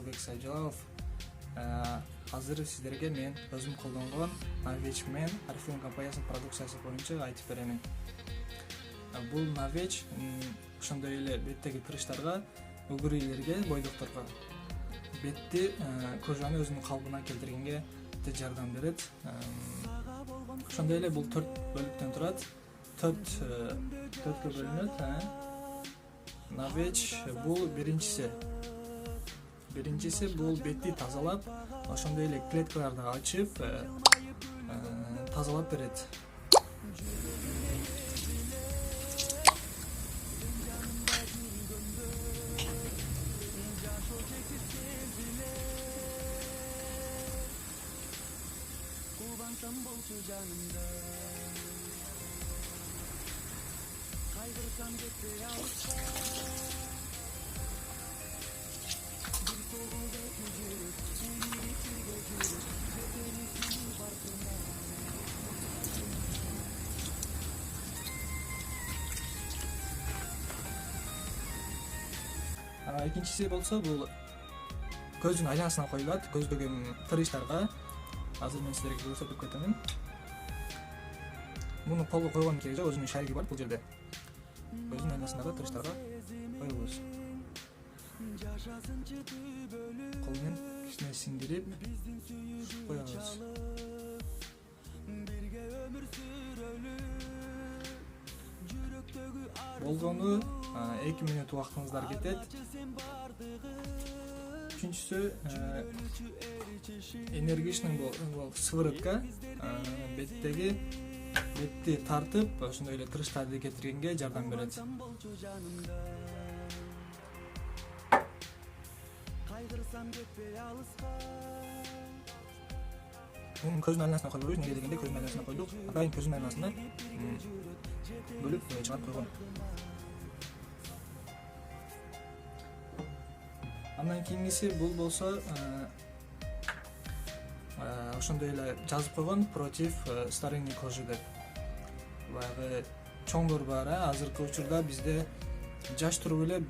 Уулбек Сайжалов. Азыр сиздерге мен өзүм колдонгон Навеч менен Арифлейм компаниясынын продукциясы боюнча айтып беремин. Бул Навеч ошондой эле беттеги тырыштарга, өгүрүйлөргө, бойдокторго бетти, кожаны өзүнүн калыбына келтиргенге жардам берет. Ошондой эле бул 4 бөлүктөн турат. 4 бөлүнөт. Навеч бул биринчиси бул бетти тазалап, ошондой эле клеткаларды ачып, тазалап берет. Экинчиси болсо бул көздүн айланасына коюлат, көздөгү тырыштарга. Азыр мен сиздерге көрсөтүп кетемин. Муну колго койгон кереги жок, өзүнүн шариги бар бул жерде. Көздүн айланасындагы тырыштарга коебуз. Кол менен кичине сиңдирип коебуз. Болгону 2 мүнөт убактыңыздар кетет. Үчүнчүсү энергичный бул сыворотка, бетти тартып, ошондой эле тырыштарды кетиргенге жардам берет. Мунун көздүн айланасына койбойбуз, эмнеге дегенде көздүн айланасына койдук. Атайын көздүн айланасына бөлүп чыгарып койгон. Андан кийинкиси бул болсо ошондой эле жазып койгон против старения кожи деп. Баягы чоңдор бар, азыркы учурда бизде жаш туруп эле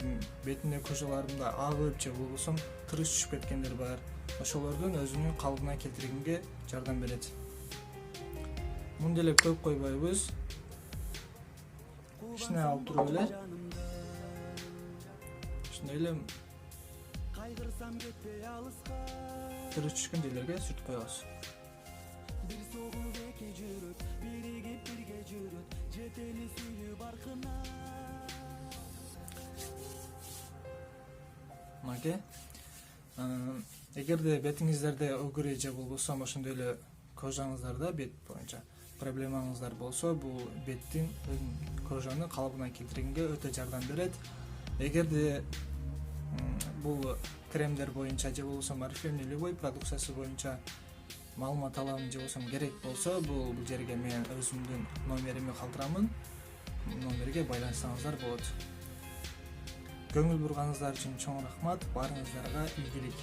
бетинде кожаларында агып же болбосо тырыш түшүп кеткендер бар. Ошолордун өзүнүн калыбына келтиргенге жардам берет. Муну деле көп койбойбуз. Кичине алып туруп эле ошондой эле тырыш түшкөн жерлерге сүртүп коебуз. Маке, эгерде бетиңиздерде өгүрүй же болбосо ошондой эле кожаңыздарда бет боюнча проблемаңыздар болсо, бул беттин кожаны калыбына келтиргенге өтө жардам берет. Эгерде бул кремдер боюнча же болбосо Арифлейм любой продукциясы боюнча маалымат аламын же болбосо керек болсо, бул жерге мен өзүмдүн номеримди калтырамын. Номерге байланышсаңыздар болот. Көңүл бурганыңыздар үчүн чоң рахмат. Баарыңыздарга ийгилик.